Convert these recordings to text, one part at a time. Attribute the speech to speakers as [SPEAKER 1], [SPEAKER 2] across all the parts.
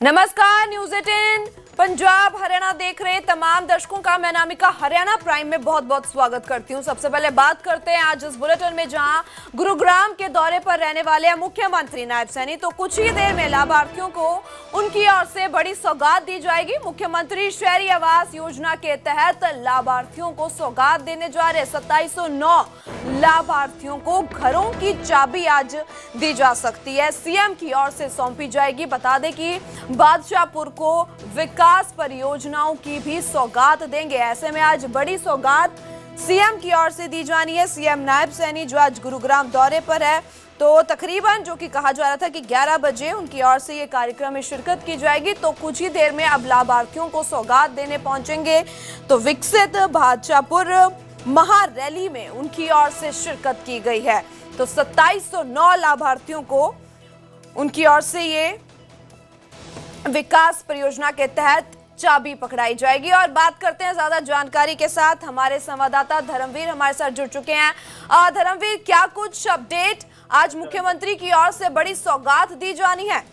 [SPEAKER 1] नमस्कार, न्यूज़ 18 पंजाब हरियाणा देख रहे तमाम दर्शकों का मैं नामिका हरियाणा प्राइम में बहुत बहुत स्वागत करती हूं। सबसे पहले बात करते हैं आज इस बुलेटिन में, जहां गुरुग्राम के दौरे पर रहने वाले हैं मुख्यमंत्री नायब सैनी। तो कुछ ही देर में लाभार्थियों को उनकी ओर से बड़ी सौगात दी जाएगी। मुख्यमंत्री शहरी आवास योजना के तहत लाभार्थियों को सौगात देने जा रहे 2709 लाभार्थियों को घरों की चाबी आज दी जा सकती है, सीएम की ओर से सौंपी जाएगी। बता दें कि बादशाहपुर को विकास परियोजनाओं की भी सौगात देंगे। ऐसे में आज बड़ी सौगात सीएम की ओर से दी जानी है। सीएम नायब सैनी जो आज गुरुग्राम दौरे पर है, तो तकरीबन जो कि कहा जा रहा था कि 11 बजे उनकी ओर से ये कार्यक्रम में शिरकत की जाएगी। तो कुछ ही देर में अब लाभार्थियों को सौगात देने पहुंचेंगे। तो विकसित बादशाहपुर महारैली में उनकी ओर से शिरकत की गई है। तो 2709 लाभार्थियों को उनकी ओर से ये विकास परियोजना के तहत चाबी पकड़ाई जाएगी। और बात करते हैं ज्यादा जानकारी के साथ, हमारे संवाददाता धर्मवीर हमारे साथ जुड़ चुके हैं। धर्मवीर, क्या कुछ अपडेट, आज मुख्यमंत्री की ओर से बड़ी सौगात दी जानी है?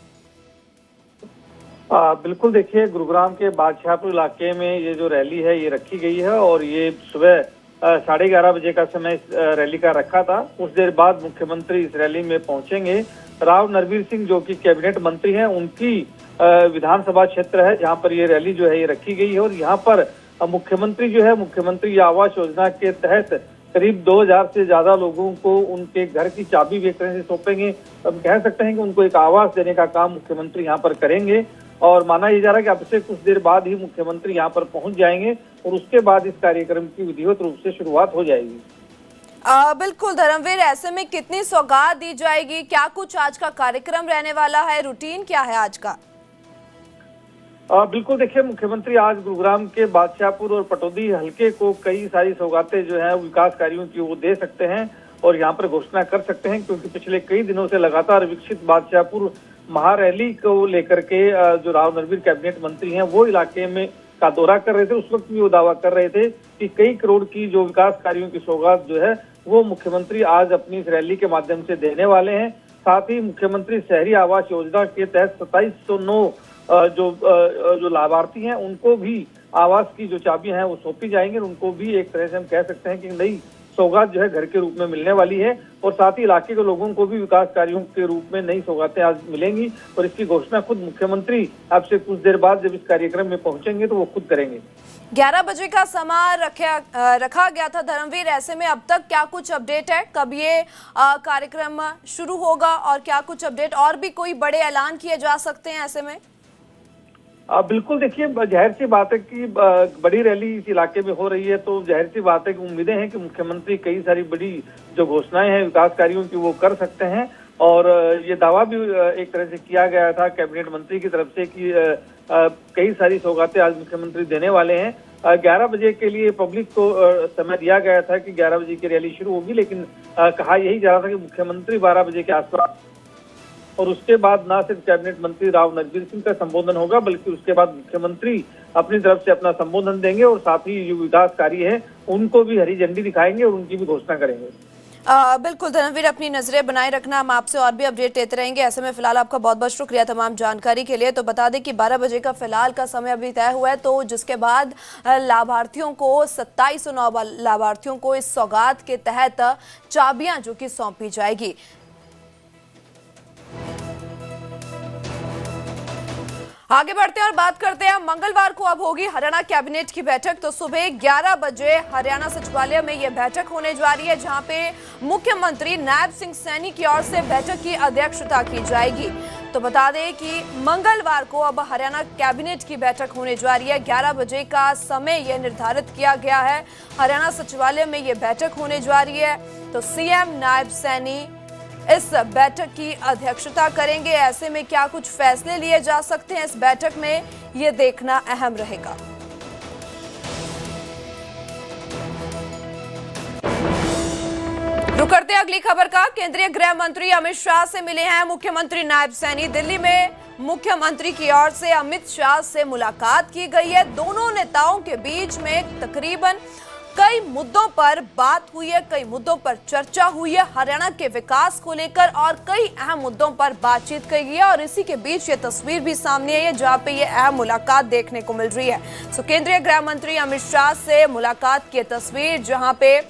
[SPEAKER 2] बिल्कुल, देखिए गुरुग्राम के बादशाहपुर इलाके में ये जो रैली है ये रखी गई है और ये सुबह 11:30 बजे का समय इस रैली का रखा था। कुछ देर बाद मुख्यमंत्री इस रैली में पहुंचेंगे। राव नरवीर सिंह जो कि कैबिनेट मंत्री हैं, उनकी विधानसभा क्षेत्र है जहां पर ये रैली जो है ये रखी गई है। और यहाँ पर मुख्यमंत्री जो है, मुख्यमंत्री आवास योजना के तहत करीब 2000 से ज्यादा लोगों को उनके घर की चाबी एक तरह से सौंपेंगे। हम कह सकते हैं कि उनको एक आवास देने का काम मुख्यमंत्री यहाँ पर करेंगे। और माना ये जा रहा है कि अब से कुछ देर बाद ही मुख्यमंत्री यहाँ पर पहुंच जाएंगे और उसके बाद इस कार्यक्रम की विधिवत रूप से शुरुआत हो जाएगी।
[SPEAKER 1] बिल्कुल धर्मवीर, ऐसे में कितनी सौगात दी जाएगी, क्या कुछ आज का कार्यक्रम रहने वाला है, रूटीन क्या है आज का?
[SPEAKER 2] बिल्कुल, देखिए मुख्यमंत्री आज गुरुग्राम के बादशाहपुर और पटौदी हल्के को कई सारी सौगातें जो है विकास कार्यों की वो दे सकते हैं और यहाँ पर घोषणा कर सकते हैं, क्योंकि पिछले कई दिनों से लगातार विकसित बादशाहपुर महारैली को लेकर के जो राव नरवीर कैबिनेट मंत्री हैं वो इलाके में का दौरा कर रहे थे। उस वक्त भी वो दावा कर रहे थे कि कई करोड़ की जो विकास कार्यों की सौगात जो है वो मुख्यमंत्री आज अपनी इस रैली के माध्यम से देने वाले हैं। साथ ही मुख्यमंत्री शहरी आवास योजना के तहत 2709 जो लाभार्थी हैं उनको भी आवास की जो चाबियां हैं वो सौंपी जाएंगी। उनको भी एक तरह से हम कह सकते हैं कि नई सौगात जो है घर के रूप में मिलने वाली है। और साथ ही इलाके के लोगों को भी विकास कार्यों के रूप में नई सौगातें आज मिलेंगी और इसकी घोषणा खुद मुख्यमंत्री अब से कुछ देर बाद जब इस कार्यक्रम में पहुंचेंगे तो वो खुद करेंगे।
[SPEAKER 1] 11 बजे का समय रखा गया था धर्मवीर, ऐसे में अब तक क्या कुछ अपडेट है, कब ये कार्यक्रम शुरू होगा और क्या कुछ अपडेट, और भी कोई बड़े ऐलान किए जा सकते हैं ऐसे में?
[SPEAKER 2] बिल्कुल, देखिए जाहिर सी बात है कि बड़ी रैली इस इलाके में हो रही है, तो जाहिर सी बात है कि उम्मीदें हैं कि मुख्यमंत्री कई सारी बड़ी जो घोषणाएं हैं विकास कार्यों की वो कर सकते हैं। और ये दावा भी एक तरह से किया गया था कैबिनेट मंत्री की तरफ से कि कई सारी सौगातें आज मुख्यमंत्री देने वाले हैं। 11 बजे के लिए पब्लिक को समय दिया गया था कि 11 बजे की रैली शुरू होगी, लेकिन कहा यही जा रहा था कि मुख्यमंत्री 12 बजे के आसपास, और उसके बाद ना सिर्फ कैबिनेट मंत्री राव नरवीर सिंह का संबोधन होगा बल्कि उसके बाद मुख्यमंत्री अपनी तरफ से अपना संबोधन देंगे और साथ ही जो विकास कार्य है उनको भी हरी झंडी दिखाएंगे और उनकी भी घोषणा करेंगे।
[SPEAKER 1] बिल्कुल धर्मवीर, अपनी नजरें बनाए रखना, हम आपसे और भी अपडेट देते रहेंगे। ऐसे में फिलहाल आपका बहुत बहुत शुक्रिया तमाम जानकारी के लिए। तो बता दें कि 12 बजे का फिलहाल का समय अभी तय हुआ है, तो जिसके बाद लाभार्थियों को 2709 लाभार्थियों को इस सौगात के तहत चाबियां जो कि सौंपी जाएगी। आगे बढ़ते हैं और बात करते हैं, मंगलवार को अब होगी हरियाणा कैबिनेट की बैठक। तो सुबह 11 बजे हरियाणा सचिवालय में यह बैठक होने जा रही है, जहां पे मुख्यमंत्री नायब सिंह सैनी की ओर से बैठक की अध्यक्षता की जाएगी। तो बता दें कि मंगलवार को अब हरियाणा कैबिनेट की बैठक होने जा रही है। 11 बजे का समय यह निर्धारित किया गया है। हरियाणा सचिवालय में यह बैठक होने जा रही है। तो सीएम नायब सैनी इस बैठक की अध्यक्षता करेंगे। ऐसे में क्या कुछ फैसले लिए जा सकते हैं इस बैठक में, ये देखना अहम रहेगा। रुक करते हैं अगली खबर का। केंद्रीय गृह मंत्री अमित शाह से मिले हैं मुख्यमंत्री नायब सैनी। दिल्ली में मुख्यमंत्री की ओर से अमित शाह से मुलाकात की गई है। दोनों नेताओं के बीच में तकरीबन कई मुद्दों पर बात हुई है, कई मुद्दों पर चर्चा हुई है हरियाणा के विकास को लेकर और कई अहम मुद्दों पर बातचीत की गई है। और इसी के बीच ये तस्वीर भी सामने आई है जहां पे ये अहम मुलाकात देखने को मिल रही है। केंद्रीय गृह मंत्री अमित शाह से मुलाकात की तस्वीर, जहां पे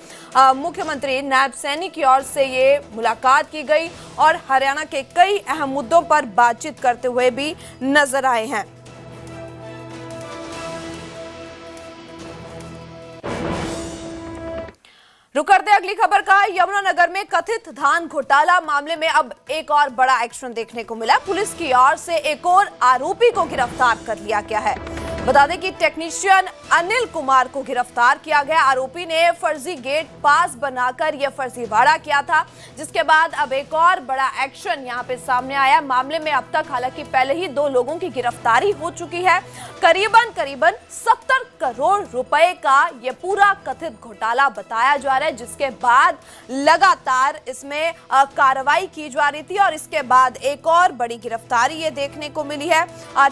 [SPEAKER 1] मुख्यमंत्री नायब सैनी की ओर से ये मुलाकात की गई और हरियाणा के कई अहम मुद्दों पर बातचीत करते हुए भी नजर आए हैं। रुक करते अगली खबर का। यमुनानगर में कथित धान घोटाला मामले में अब एक और बड़ा एक्शन देखने को मिला। पुलिस की ओर से एक और आरोपी को गिरफ्तार कर लिया गया है। बता दें कि टेक्नीशियन अनिल कुमार को गिरफ्तार किया गया। आरोपी ने फर्जी गेट पास बनाकर यह फर्जीवाड़ा किया था, जिसके बाद अब एक और बड़ा एक्शन यहां पे सामने आया। मामले में अब तक हालांकि पहले ही 2 लोगों की गिरफ्तारी हो चुकी है। करीबन 70 करोड़ रुपए का यह पूरा कथित घोटाला बताया जा रहा है, जिसके बाद लगातार इसमें कार्रवाई की जा रही थी और इसके बाद एक और बड़ी गिरफ्तारी ये देखने को मिली है।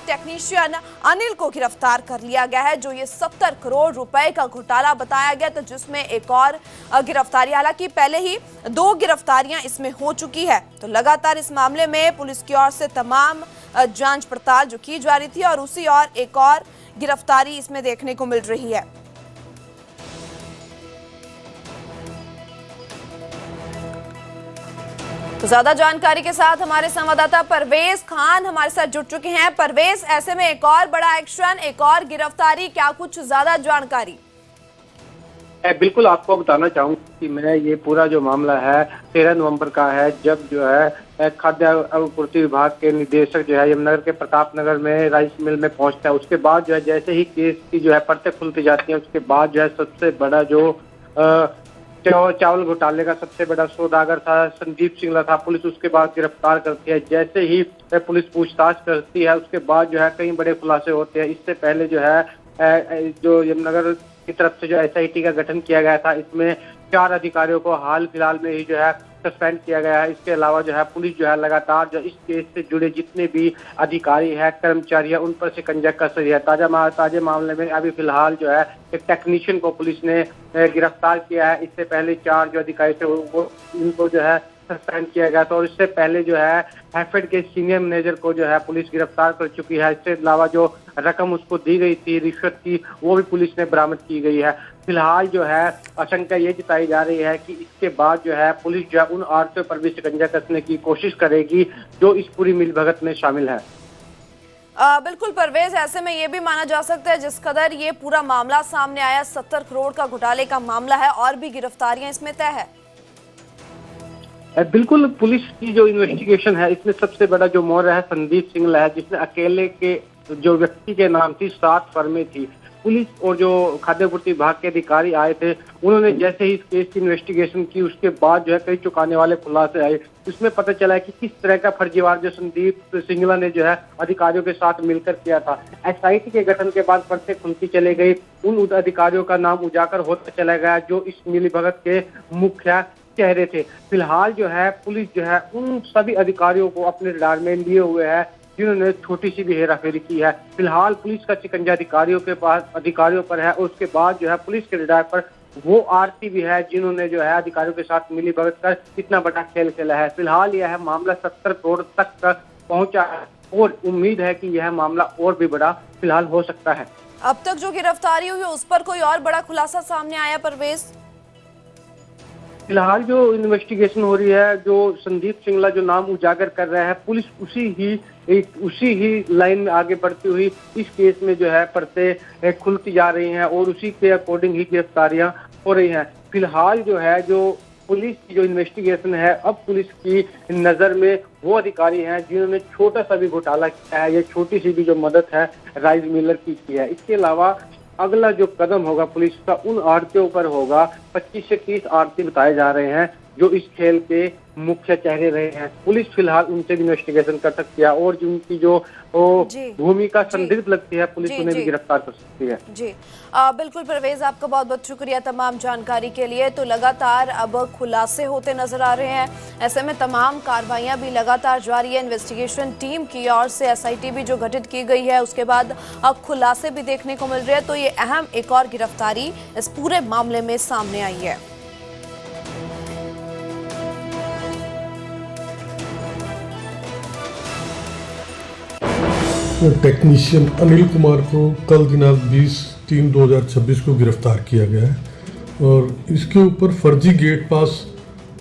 [SPEAKER 1] टेक्नीशियन अनिल को गिरफ्तार कर लिया गया है, जो ये 70 करोड़ रुपए का घोटाला बताया गया था, जिसमें एक और गिरफ्तारी, हालांकि पहले ही 2 गिरफ्तारियां इसमें हो चुकी है। तो लगातार इस मामले में पुलिस की ओर से तमाम जांच पड़ताल जो की जा रही थी और उसी और एक और गिरफ्तारी इसमें देखने को मिल रही है। तो ज्यादा जानकारी के साथ हमारे संवाददाता परवेज खान हमारे साथ जुड़ चुके हैं। परवेज, ऐसे में एक और बड़ा एक्शन, एक और गिरफ्तारी, क्या कुछ ज्यादा जानकारी?
[SPEAKER 3] बिल्कुल आपको बताना चाहूंगा कि मैं ये पूरा जो मामला है 13 नवंबर का है, जब जो है खाद्य आपूर्ति विभाग के निदेशक जो है यमुनानगर के प्रताप नगर में राइस मिल में पहुंचता है। उसके बाद जो है जैसे ही केस की जो है परतें खुलती जाती हैं, उसके बाद जो है सबसे बड़ा जो चावल घोटाले का सबसे बड़ा सौदागर था संदीप सिंगला था, पुलिस उसके बाद गिरफ्तार करती है। जैसे ही पुलिस पूछताछ करती है, उसके बाद जो है कई बड़े खुलासे होते हैं। इससे पहले जो है जो यमुनानगर की तरफ से जो SIT का गठन किया गया था, इसमें 4 अधिकारियों को हाल फिलहाल में ही जो है सस्पेंड किया गया है। इसके अलावा जो है पुलिस जो है लगातार जो इस केस से जुड़े जितने भी अधिकारी है, कर्मचारी है, उन पर शिकंजा कस रही है। ताजे मामले में अभी फिलहाल जो है एक टेक्नीशियन को पुलिस ने गिरफ्तार किया है। इससे पहले 4 जो अधिकारी थे इनको जो है सस्पेंड किया गया था और इससे पहले जो है हैफेड के सीनियर मैनेजर को जो है पुलिस गिरफ्तार कर चुकी है। इसके अलावा जो रकम उसको दी गई थी रिश्वत की, वो भी पुलिस ने बरामद की गई है। फिलहाल जो है आशंका ये जताई जा रही है कि इसके बाद जो है पुलिस जो है उन आरोपियों पर भी शिकंजा कसने की कोशिश करेगी जो इस पूरी मिलभगत में शामिल है।
[SPEAKER 1] बिल्कुल परवेज, ऐसे में ये भी माना जा सकता है जिस कदर ये पूरा मामला सामने आया, 70 करोड़ का घोटाले का मामला है और भी गिरफ्तारियां इसमें तय है।
[SPEAKER 3] बिल्कुल, पुलिस की जो इन्वेस्टिगेशन है इसमें सबसे बड़ा जो मोड़ है संदीप सिंगला है, जिसने अकेले के जो व्यक्ति के नाम थी 7 फर्में थी। पुलिस और जो खाद्य आपूर्ति विभाग के अधिकारी आए थे, उन्होंने जैसे ही इस केस की इन्वेस्टिगेशन की, उसके बाद जो है कई चौंकाने वाले खुलासे आए। उसमें पता चला है कि किस तरह का फर्जीवाड़ा जो संदीप सिंगला ने जो है अधिकारियों के साथ मिलकर किया था। SIT के गठन के बाद परतें खुलती चली गई, उन अधिकारियों का नाम उजागर होता चला गया जो इस मिलीभगत के मुख्य चेहरे थे। फिलहाल जो है पुलिस जो है उन सभी अधिकारियों को अपने रडार में लिए हुए है जिन्होंने छोटी सी भी हेराफेरी की है। फिलहाल पुलिस का शिकंजा अधिकारियों पर है और उसके बाद जो है पुलिस के रडार पर वो आरती भी है जिन्होंने जो है अधिकारियों के साथ मिली भगत कर इतना बड़ा खेल खेला है। फिलहाल यह मामला 70 करोड़ तक पहुंचा है और उम्मीद है कि यह मामला और भी बड़ा फिलहाल हो सकता है।
[SPEAKER 1] अब तक जो गिरफ्तारी हुई उस पर कोई और बड़ा खुलासा सामने आया परवेज?
[SPEAKER 3] फिलहाल जो इन्वेस्टिगेशन हो रही है, जो संदीप सिंगला जो नाम उजागर कर रहा है, पुलिस उसी ही लाइन में आगे बढ़ती हुई इस केस में जो है परतें खुलती जा रही हैं और उसी के अकॉर्डिंग ही गिरफ्तारियां हो रही हैं। फिलहाल जो है जो पुलिस की जो इन्वेस्टिगेशन है, अब पुलिस की नजर में वो अधिकारी हैं जिन्होंने छोटा सा भी घोटाला किया है, या छोटी सी भी जो मदद है राइस मिलर की है। इसके अलावा अगला जो कदम होगा पुलिस का उन आड़तियों पर होगा। 25 से 30 आड़ती बताए जा रहे हैं जो इस खेल के मुख्य चेहरे रहे हैं। पुलिस फिलहाल उनसे भी इन्वेस्टिगेशन कर सकती है और जो उनकी जो भूमिका संदिग्ध लगती है, पुलिस उन्हें भी गिरफ्तार कर सकती है।
[SPEAKER 1] जी बिल्कुल परवेज, आपका बहुत बहुत शुक्रिया तमाम जानकारी के लिए। तो लगातार अब खुलासे होते नजर आ रहे हैं, ऐसे में तमाम कार्रवाइयां भी लगातार जारी है। इन्वेस्टिगेशन टीम की ओर से SIT भी जो गठित की गई है, उसके बाद अब खुलासे भी देखने को मिल रहे हैं। तो ये अहम एक और गिरफ्तारी इस पूरे मामले में सामने आई है।
[SPEAKER 4] टेक्नीशियन अनिल कुमार को कल दिनांक 20/3/2026 को गिरफ्तार किया गया है और इसके ऊपर फर्जी गेट पास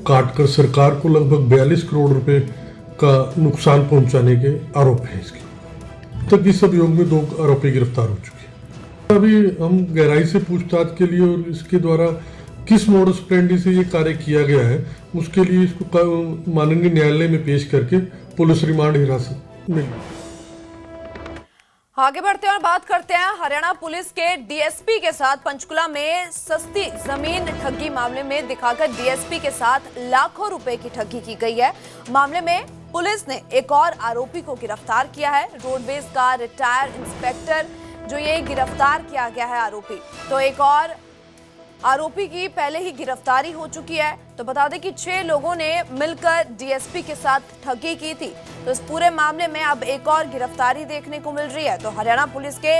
[SPEAKER 4] काटकर सरकार को लगभग 42 करोड़ रुपए का नुकसान पहुंचाने के आरोप हैं। इसके तक इस अभियोग में 2 आरोपी गिरफ्तार हो चुके हैं। अभी हम गहराई से पूछताछ के लिए और इसके द्वारा किस मोडस ऑपरेंडी से ये कार्य किया गया है, उसके लिए इसको माननीय न्यायालय में पेश करके पुलिस रिमांड हिरासत में।
[SPEAKER 1] आगे बढ़ते हैं और बात करते हैं हरियाणा पुलिस के DSP के साथ। पंचकुला में सस्ती जमीन ठगी मामले में दिखाकर DSP के साथ लाखों रुपए की ठगी की गई है। मामले में पुलिस ने एक और आरोपी को गिरफ्तार किया है। रोडवेज का रिटायर्ड इंस्पेक्टर जो ये गिरफ्तार किया गया है आरोपी, तो एक और आरोपी की पहले ही गिरफ्तारी हो चुकी है। तो बता दें कि 6 लोगों ने मिलकर DSP के साथ ठगी की थी। तो इस पूरे मामले में अब एक और गिरफ्तारी देखने को मिल रही है। तो हरियाणा पुलिस के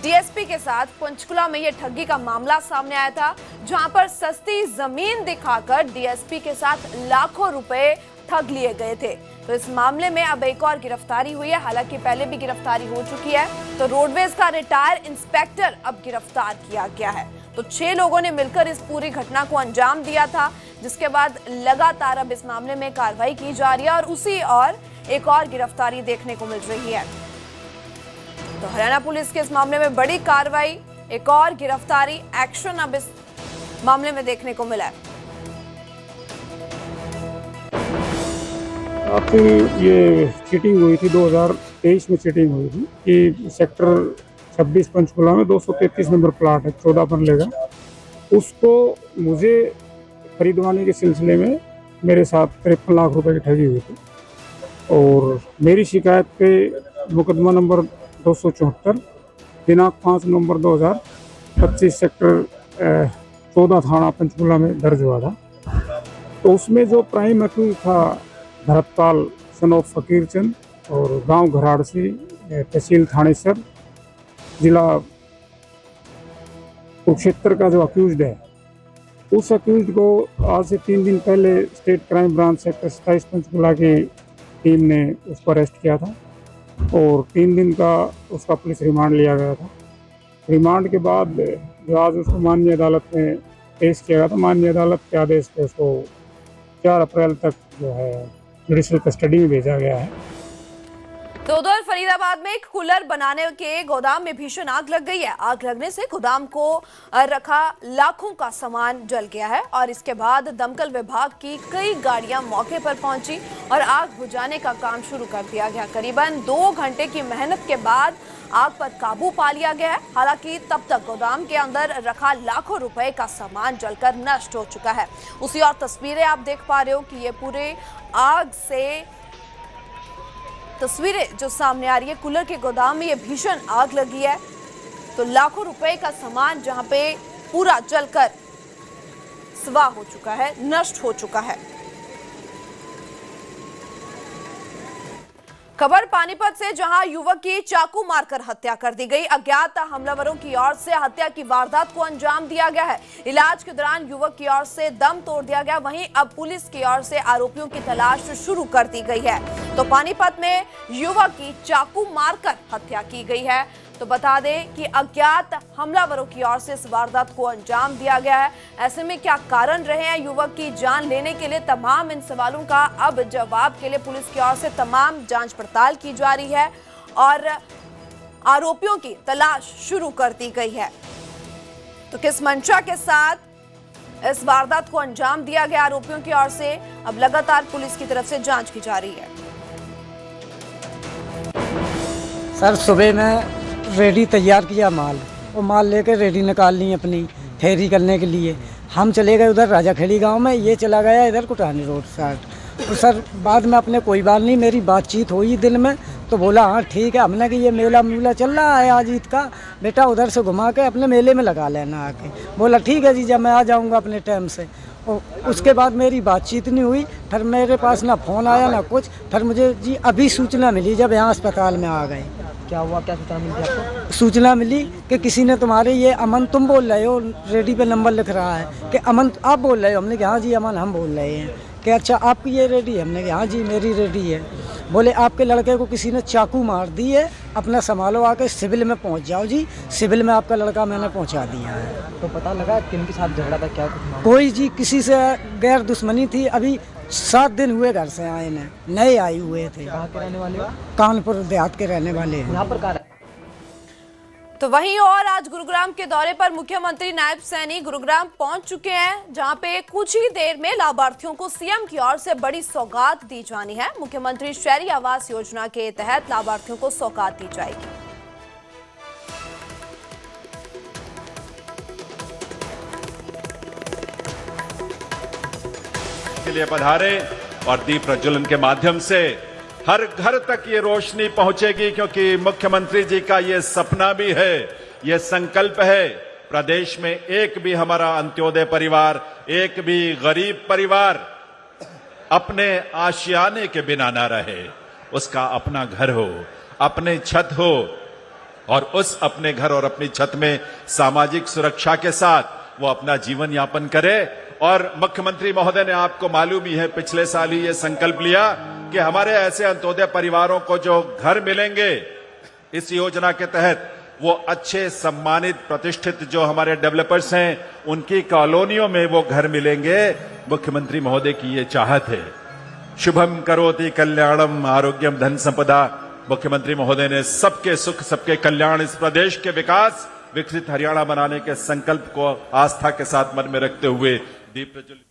[SPEAKER 1] DSP के साथ पंचकुला में यह ठगी का मामला सामने आया था, जहां पर सस्ती जमीन दिखाकर DSP के साथ लाखों रुपए ठग लिए गए थे। तो इस मामले में अब एक और गिरफ्तारी हुई है, हालांकि पहले भी गिरफ्तारी हो चुकी है। तो रोडवेज का रिटायर्ड इंस्पेक्टर अब गिरफ्तार किया गया है। तो 6 लोगों ने मिलकर इस पूरी घटना को अंजाम दिया था, जिसके बाद लगातार अब इस मामले में कार्रवाई की जा रही है और उसी और एक और गिरफ्तारी देखने को मिल रही है। तो हरियाणा पुलिस के इस मामले में बड़ी कार्रवाई, एक और गिरफ्तारी, एक्शन अब इस मामले में देखने को मिला है।
[SPEAKER 5] आपसे ये चीटिंग हुई थी, 2023 में चीटिंग हुई थी कि सेक्टर 26 पंचकुला में 233 नंबर प्लाट है, 14 पर लेगा। उसको मुझे खरीदवाने के सिलसिले में मेरे साथ 53 लाख रुपए की ठगी हुई थी और मेरी शिकायत पे मुकदमा नंबर 274 दिनांक 5 नवंबर 2025 सेक्टर 14 थाना पंचकुला में दर्ज हुआ था। तो उसमें जो प्राइम अक्यूज था भरतपाल सन ऑफ फकीर चंद और गांव घराड़सी, तहसील थानेसर, जिला कुरुक्षेत्र का जो अक्यूज्ड है, उस अक्यूज्ड को आज से 3 दिन पहले state crime branch sector 27 Panchkula की टीम ने उसको अरेस्ट किया था और 3 दिन का उसका पुलिस रिमांड लिया गया था। रिमांड के बाद जो आज उसको माननीय अदालत में पेश किया गया था, माननीय अदालत के आदेश पे उसको 4 अप्रैल तक जो है जुडिशियल कस्टडी में भेजा गया है।
[SPEAKER 1] तो उधर फरीदाबाद में एक कूलर बनाने के गोदाम में भीषण आग लग गई है। आग लगने से गोदाम को रखा लाखों का सामान जल गया है और इसके बाद दमकल विभाग की कई गाड़ियां मौके पर पहुंची और आग बुझाने का काम शुरू कर दिया गया। करीबन 2 घंटे की मेहनत के बाद आग पर काबू पा लिया गया है। हालांकि तब तक गोदाम के अंदर रखा लाखों रुपए का सामान जलकर नष्ट हो चुका है। उसी और तस्वीरें आप देख पा रहे हो कि ये पूरे आग से तस्वीरें जो सामने आ रही है, कूलर के गोदाम में ये भीषण आग लगी है। तो लाखों रुपए का सामान जहां पे पूरा जलकर स्वाह हो चुका है, नष्ट हो चुका है। खबर पानीपत से, जहां युवक की चाकू मारकर हत्या कर दी गई। अज्ञात हमलावरों की ओर से हत्या की वारदात को अंजाम दिया गया है। इलाज के दौरान युवक की ओर से दम तोड़ दिया गया। वहीं अब पुलिस की ओर से आरोपियों की तलाश शुरू कर दी गई है। तो पानीपत में युवक की चाकू मारकर हत्या की गई है। तो बता दें कि अज्ञात हमलावरों की ओर से इस वारदात को अंजाम दिया गया है। ऐसे में क्या कारण रहे हैं युवक की जान लेने के लिए, तमाम इन सवालों का अब जवाब के लिए पुलिस की ओर से तमाम जांच पड़ताल की जा रही है और आरोपियों की तलाश शुरू कर दी गई है। तो किस मंशा के साथ इस वारदात को अंजाम दिया गया आरोपियों की ओर से, अब लगातार पुलिस की तरफ से जांच की जा रही है।
[SPEAKER 6] सर सुबह में रेडी तैयार किया माल, वो माल लेकर रेडी निकाल ली अपनी ठहरी करने के लिए। हम चले गए उधर राजाखेड़ी गांव में, ये चला गया इधर कुटानी रोड साइड। तो सर बाद में अपने कोई बात नहीं, मेरी बातचीत हुई दिन में, तो बोला हाँ ठीक है। हमने कि ये मेला मूला चल रहा है आज ईद का, बेटा उधर से घुमा के अपने मेले में लगा लेना आके। बोला ठीक है जी, जब मैं आ जाऊँगा अपने टाइम से। और उसके बाद मेरी बातचीत नहीं हुई, फिर मेरे पास ना फ़ोन आया ना कुछ। फिर मुझे जी अभी सूचना मिली जब यहाँ अस्पताल में आ गए।
[SPEAKER 7] क्या हुआ, क्या सूचना मिली आपको?
[SPEAKER 6] सूचना मिली कि किसी ने तुम्हारे ये अमन तुम बोल रहे हो, रेडी पे नंबर लिख रहा है कि अमन आप बोल रहे हो। हमने कहा हाँ जी अमन हम बोल रहे हैं। कि अच्छा आपकी ये रेडी है? हमने कहा हाँ जी मेरी रेडी है। बोले आपके लड़के को किसी ने चाकू मार दी है, अपना संभालो, आके सिविल में पहुंच जाओ जी। सिविल में आपका लड़का मैंने पहुंचा दिया है।
[SPEAKER 7] तो पता लगा किन के साथ झगड़ा था, क्या कुछ मामला?
[SPEAKER 6] कोई जी किसी से गैर दुश्मनी थी। अभी 7 दिन हुए घर से आए ने, नए आए हुए थे।
[SPEAKER 7] कहाँ के रहने वाले हो?
[SPEAKER 6] कानपुर देहात के रहने वाले हैं।
[SPEAKER 7] यहाँ पर कहाँ रहते?
[SPEAKER 1] तो वहीं और आज गुरुग्राम के दौरे पर मुख्यमंत्री नायब सैनी गुरुग्राम पहुंच चुके हैं, जहां पे कुछ ही देर में लाभार्थियों को सीएम की ओर से बड़ी सौगात दी जानी है। मुख्यमंत्री शहरी आवास योजना के तहत लाभार्थियों को सौगात दी जाएगी।
[SPEAKER 8] के लिए पधारे और दीप प्रज्वलन के माध्यम से हर घर तक ये रोशनी पहुंचेगी, क्योंकि मुख्यमंत्री जी का ये सपना भी है, ये संकल्प है। प्रदेश में एक भी हमारा अंत्योदय परिवार, एक भी गरीब परिवार अपने आशियाने के बिना ना रहे। उसका अपना घर हो, अपने छत हो, और उस अपने घर और अपनी छत में सामाजिक सुरक्षा के साथ वो अपना जीवन यापन करे। और मुख्यमंत्री महोदय ने, आपको मालूम ही है, पिछले साल ही ये संकल्प लिया कि हमारे ऐसे अंत्योदय परिवारों को जो घर मिलेंगे इस योजना के तहत, वो अच्छे सम्मानित प्रतिष्ठित जो हमारे डेवलपर्स हैं उनकी कॉलोनियों में वो घर मिलेंगे। मुख्यमंत्री महोदय की ये चाहत है। शुभम करोति कल्याणम आरोग्यम धन संपदा। मुख्यमंत्री महोदय ने सबके सुख सबके कल्याण, इस प्रदेश के विकास, विकसित हरियाणा बनाने के संकल्प को आस्था के साथ मन में रखते हुए दीप प्रज्वलित